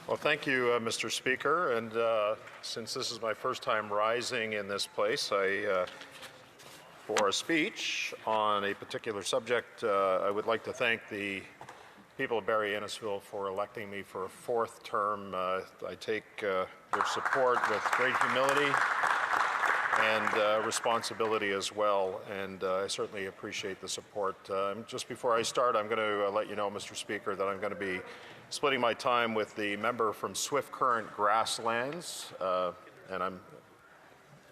Well, thank you, Mr. Speaker. And since this is my first time rising in this place, for a speech on a particular subject, I would like to thank the people of Barrie Innisfil for electing me for a fourth term. I take your support with great humility and responsibility as well, and I certainly appreciate the support. Just before I start, I'm going to let you know, Mr. Speaker, that I'm going to be splitting my time with the member from Swift Current Grasslands, and I'm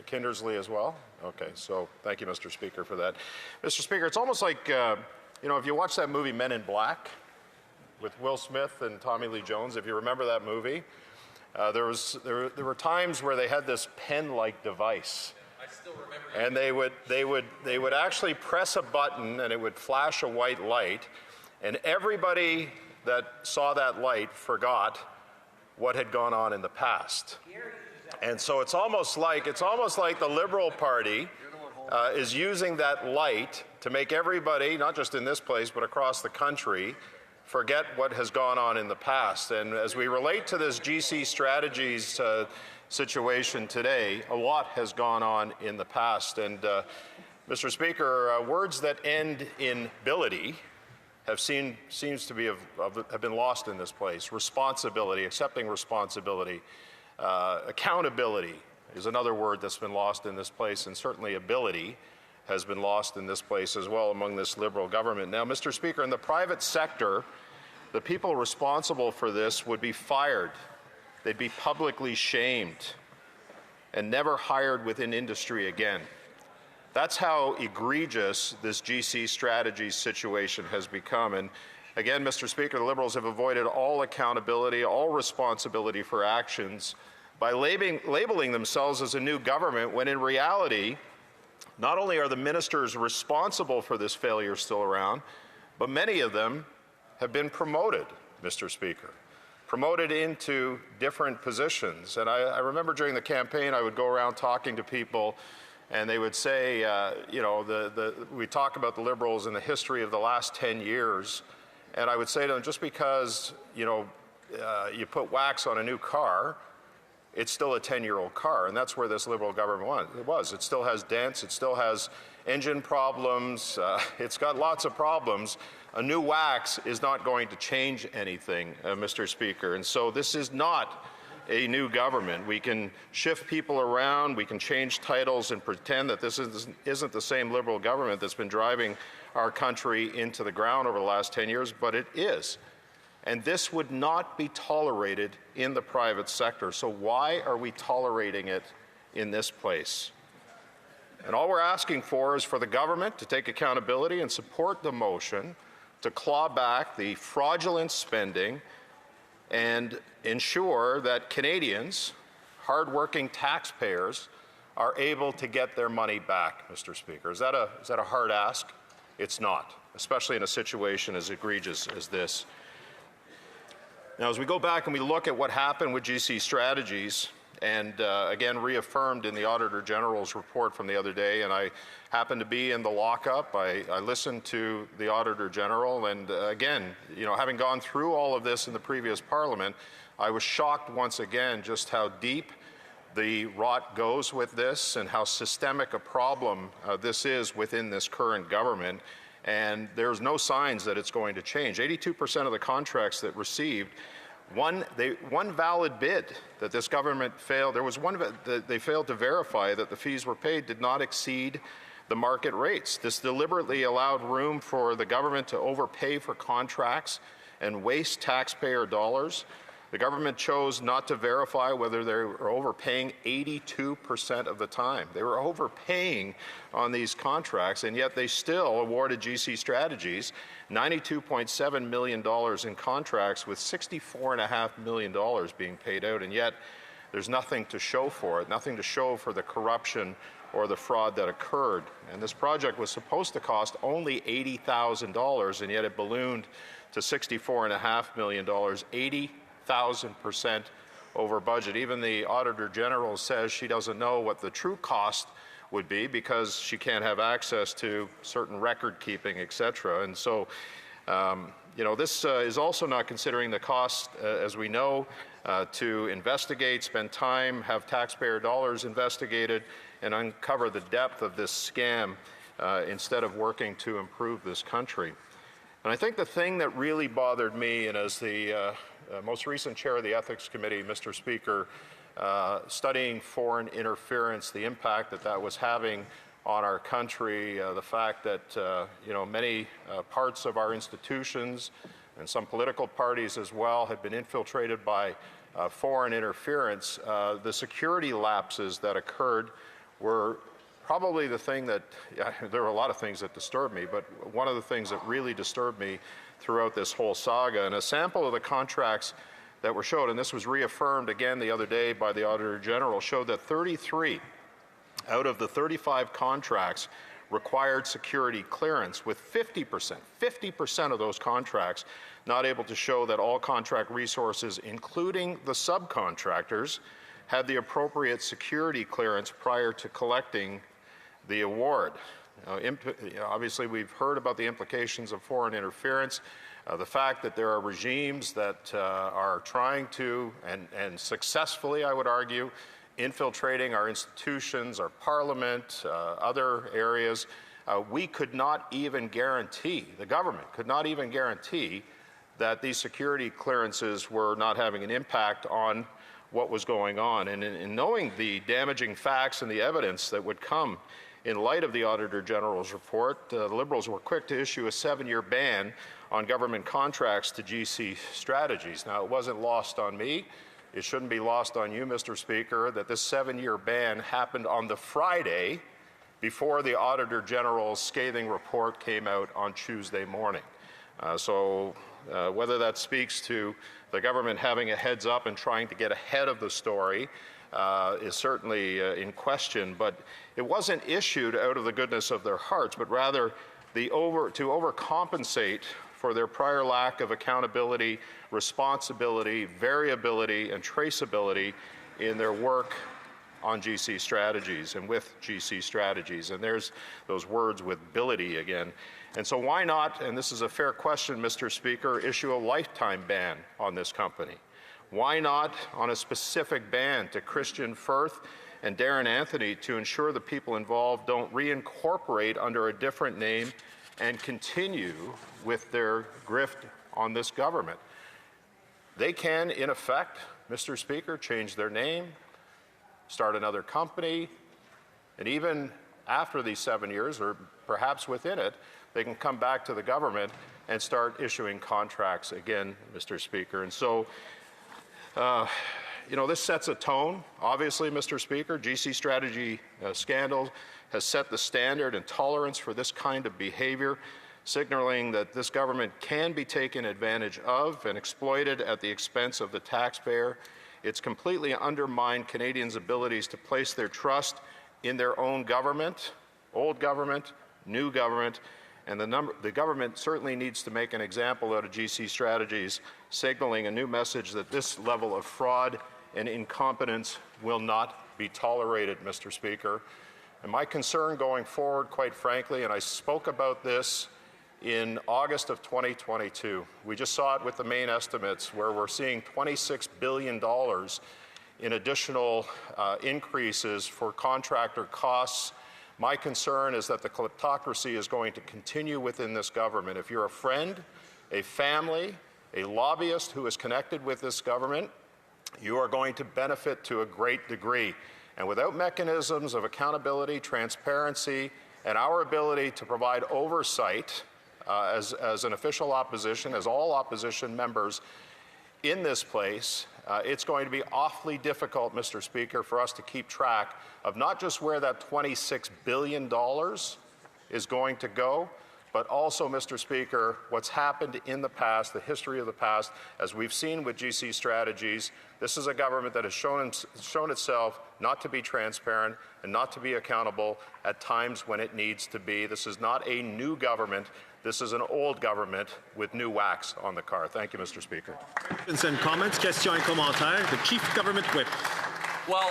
Kindersley as well. Okay, so thank you, Mr. Speaker, for that. Mr. Speaker, it's almost like, you know, if you watch that movie Men in Black with Will Smith and Tommy Lee Jones, if you remember that movie, there were times where they had this pen-like device. I still remember. And they would actually press a button and it would flash a white light, and everybody that saw that light forgot what had gone on in the past. And so it's almost like the Liberal Party is using that light to make everybody, not just in this place but across the country, forget what has gone on in the past. And as we relate to this GCStrategies situation today, a lot has gone on in the past. And Mr. Speaker, words that end in ability have been lost in this place. Responsibility, accepting responsibility, accountability is another word that's been lost in this place, and certainly ability has been lost in this place as well among this Liberal government. Now, Mr. Speaker, in the private sector, the people responsible for this would be fired. They'd be publicly shamed and never hired within industry again. That's how egregious this GCStrategies situation has become. And again, Mr. Speaker, the Liberals have avoided all accountability, all responsibility for actions by labeling themselves as a new government, when in reality, not only are the ministers responsible for this failure still around, but many of them have been promoted, Mr. Speaker, promoted into different positions. And I remember during the campaign, I would go around talking to people, and they would say, you know, we talk about the Liberals and the history of the last 10 years, and I would say to them, just because, you know, you put wax on a new car, it's still a 10-year-old car, and that's where this Liberal government was. It still has dents, it still has engine problems, it's got lots of problems. A new wax is not going to change anything, Mr. Speaker, and so this is not a new government. We can shift people around, we can change titles and pretend that this isn't the same Liberal government that's been driving our country into the ground over the last 10 years, but it is. And this would not be tolerated in the private sector. So why are we tolerating it in this place? And all we're asking for is for the government to take accountability and support the motion to claw back the fraudulent spending and ensure that Canadians, hardworking taxpayers, are able to get their money back, Mr. Speaker. Is that a hard ask? It's not, especially in a situation as egregious as this. Now, as we go back and we look at what happened with GCStrategies, and again reaffirmed in the Auditor General's report from the other day, and I happened to be in the lockup. I listened to the Auditor General, and again, you know, having gone through all of this in the previous Parliament, I was shocked once again just how deep the rot goes with this and how systemic a problem this is within this current government. And there's no signs that it's going to change. 82% of the contracts that received one valid bid that this government failed. There was one that they failed to verify that the fees were paid did not exceed the market rates. This deliberately allowed room for the government to overpay for contracts and waste taxpayer dollars. The government chose not to verify whether they were overpaying 82% of the time. They were overpaying on these contracts, and yet they still awarded GCStrategies $92.7 million in contracts with $64.5 million being paid out, and yet there's nothing to show for it, nothing to show for the corruption or the fraud that occurred. And this project was supposed to cost only $80,000, and yet it ballooned to $64.5 million, 80,000% over budget. Even the Auditor General says she doesn't know what the true cost would be because she can't have access to certain record keeping, etc. And so This is also not considering the cost, as we know, to investigate, spend time, have taxpayer dollars investigated, and uncover the depth of this scam instead of working to improve this country. And I think the thing that really bothered me, and as the most recent chair of the Ethics Committee, Mr. Speaker, studying foreign interference, the impact that that was having on our country, the fact that many parts of our institutions and some political parties as well have been infiltrated by foreign interference, the security lapses that occurred were probably the thing that, there were a lot of things that disturbed me, but one of the things that really disturbed me throughout this whole saga. And a sample of the contracts that were showed, and this was reaffirmed again the other day by the Auditor General, showed that 33 out of the 35 contracts required security clearance, with 50% of those contracts not able to show that all contract resources, including the subcontractors, had the appropriate security clearance prior to collecting the award. Obviously, we've heard about the implications of foreign interference, the fact that there are regimes that are trying to, and successfully, I would argue, infiltrating our institutions, our parliament, other areas. We could not even guarantee, the government could not even guarantee that these security clearances were not having an impact on what was going on. And in knowing the damaging facts and the evidence that would come in light of the Auditor General's report, the Liberals were quick to issue a 7-year ban on government contracts to GCStrategies. Now, it wasn't lost on me. It shouldn't be lost on you, Mr. Speaker, that this 7-year ban happened on the Friday before the Auditor General's scathing report came out on Tuesday morning. Whether that speaks to the government having a heads up and trying to get ahead of the story is certainly in question, but it wasn't issued out of the goodness of their hearts, but rather to overcompensate for their prior lack of accountability, responsibility, variability, and traceability in their work on GCStrategies and with GCStrategies. And there's those words with ability again. And so why not, and this is a fair question, Mr. Speaker, issue a lifetime ban on this company? Why not on a specific ban to Christian Firth and Darren Anthony to ensure the people involved don't reincorporate under a different name and continue with their grift on this government? They can, in effect, Mr. Speaker, change their name, start another company, and even after these 7 years, or perhaps within it, they can come back to the government and start issuing contracts again, Mr. Speaker. And so, this sets a tone. Obviously, Mr. Speaker, GCStrategy scandal has set the standard and tolerance for this kind of behavior, signaling that this government can be taken advantage of and exploited at the expense of the taxpayer. It's completely undermined Canadians' abilities to place their trust in their own government, old government, new government, and the government certainly needs to make an example out of GCStrategies, signaling a new message that this level of fraud and incompetence will not be tolerated, Mr. Speaker. And my concern going forward, quite frankly, and I spoke about this in August of 2022. We just saw it with the main estimates, where we're seeing $26 billion in additional increases for contractor costs. My concern is that the kleptocracy is going to continue within this government. If you're a friend, a family, a lobbyist who is connected with this government, you are going to benefit to a great degree. And without mechanisms of accountability, transparency, and our ability to provide oversight as an official opposition, as all opposition members in this place, it's going to be awfully difficult, Mr. Speaker, for us to keep track of not just where that $26 billion is going to go, but also, Mr. Speaker, what's happened in the past, the history of the past. As we've seen with GCStrategies, this is a government that has shown itself not to be transparent and not to be accountable at times when it needs to be. This is not a new government. This is an old government with new wax on the car. Thank you, Mr. Speaker. Questions and comments. Questions et commentaires. The Chief Government Whip. Well,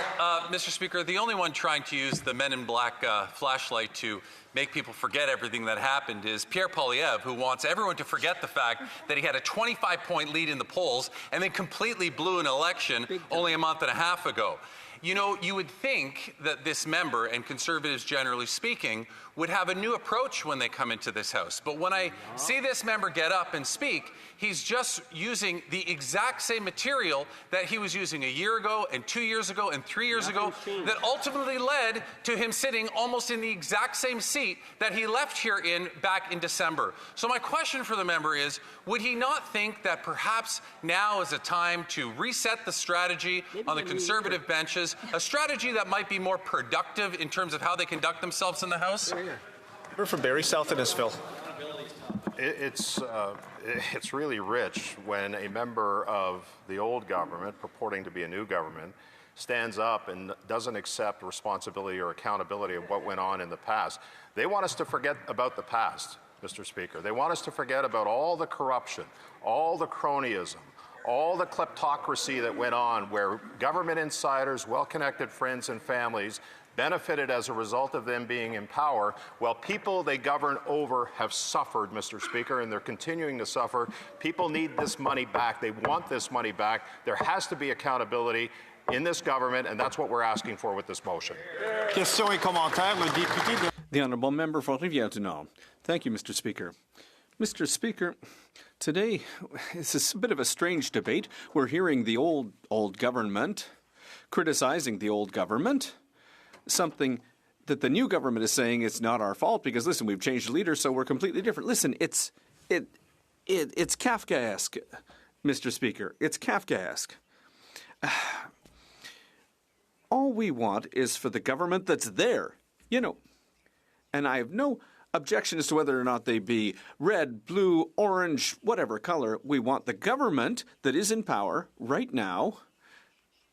Mr. Speaker, the only one trying to use the Men in Black flashlight to make people forget everything that happened is Pierre Poilievre, who wants everyone to forget the fact that he had a 25-point lead in the polls and then completely blew an election only a month and a half ago. You know, you would think that this member, and Conservatives generally speaking, would have a new approach when they come into this House. But when I see this member get up and speak, he's just using the exact same material that he was using a year ago and 2 years ago and 3 years ago that ultimately led to him sitting almost in the exact same seat that he left here in back in December. So my question for the member is, would he not think that perhaps now is a time to reset the strategy on the Conservative benches, a strategy that might be more productive in terms of how they conduct themselves in the House? We're from Barrie, south of Innisfil. It's really rich when a member of the old government, purporting to be a new government, stands up and doesn't accept responsibility or accountability of what went on in the past. They want us to forget about the past, Mr. Speaker. They want us to forget about all the corruption, all the cronyism, all the kleptocracy that went on where government insiders, well-connected friends and families benefited as a result of them being in power, while people they govern over have suffered, Mr. Speaker, and they're continuing to suffer. People need this money back. They want this money back. There has to be accountability in this government, and that's what we're asking for with this motion. Question et commentaire, le député de... The Honourable Member for Rivière-du-Nord. Thank you, Mr. Speaker. Mr. Speaker, today it's a bit of a strange debate. We're hearing the old government criticizing the old government, something that the new government is saying it's not our fault because, listen, we've changed the leader, so we're completely different. Listen, it's Kafkaesque, Mr. Speaker. It's Kafkaesque. All we want is for the government that's there, you know, and I have no objection as to whether or not they be red, blue, orange, whatever color. We want the government that is in power right now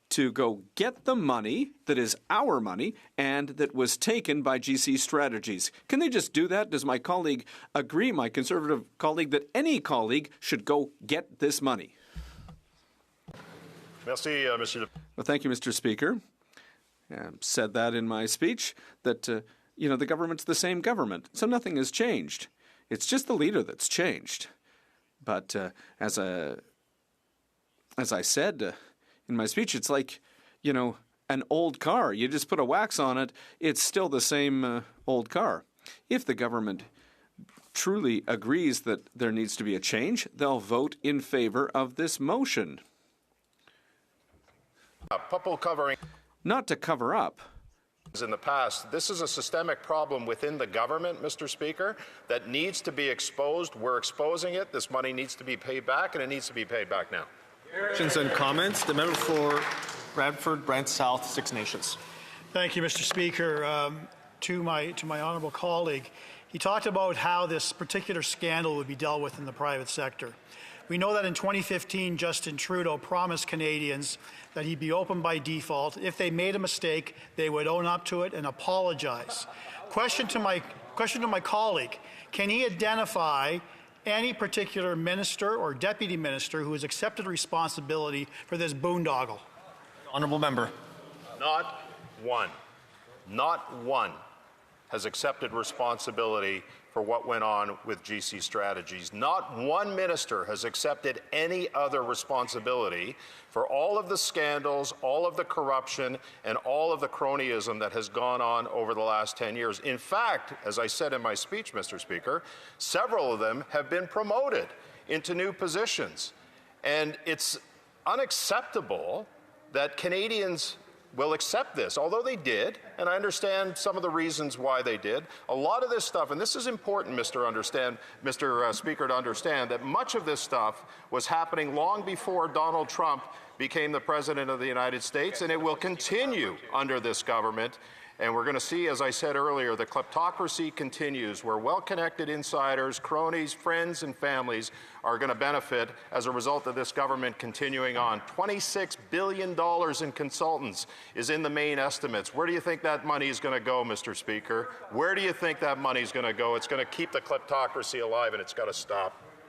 to go get the money that is our money and that was taken by GCStrategies. Can they just do that? Does my colleague agree, my Conservative colleague, that any colleague should go get this money? Merci, Monsieur. Well, thank you, Mr. Speaker. Said that in my speech, that, you know, the government's the same government, so nothing has changed. It's just the leader that's changed. But as I said in my speech, it's like, you know, an old car. You just put a wax on it, it's still the same old car. If the government truly agrees that there needs to be a change, they'll vote in favor of this motion. People covering... Not to cover up. In the past, this is a systemic problem within the government, Mr. Speaker, that needs to be exposed. We're exposing it. This money needs to be paid back, and it needs to be paid back now. Questions and comments. The member for Bradford, Brant South, Six Nations. Thank you, Mr. Speaker. To my honourable colleague, he talked about how this particular scandal would be dealt with in the private sector. We know that in 2015, Justin Trudeau promised Canadians that he'd be open by default. If they made a mistake, they would own up to it and apologize. Question to my colleague, can he identify any particular minister or deputy minister who has accepted responsibility for this boondoggle? Honourable member. Not one has accepted responsibility for what went on with GCStrategies. Not one minister has accepted any other responsibility for all of the scandals, all of the corruption, and all of the cronyism that has gone on over the last 10 years. In fact, as I said in my speech, Mr. Speaker, several of them have been promoted into new positions. And it's unacceptable that Canadians will accept this, although they did, and I understand some of the reasons why they did. A lot of this stuff, and this is important, Mr. Speaker, to understand that much of this stuff was happening long before Donald Trump became the President of the United States, and it will continue under this government. And we're going to see, as I said earlier, the kleptocracy continues, where well-connected insiders, cronies, friends, and families are going to benefit as a result of this government continuing on. $26 billion in consultants is in the main estimates. Where do you think that money is going to go, Mr. Speaker? Where do you think that money is going to go? It's going to keep the kleptocracy alive, and it's got to stop.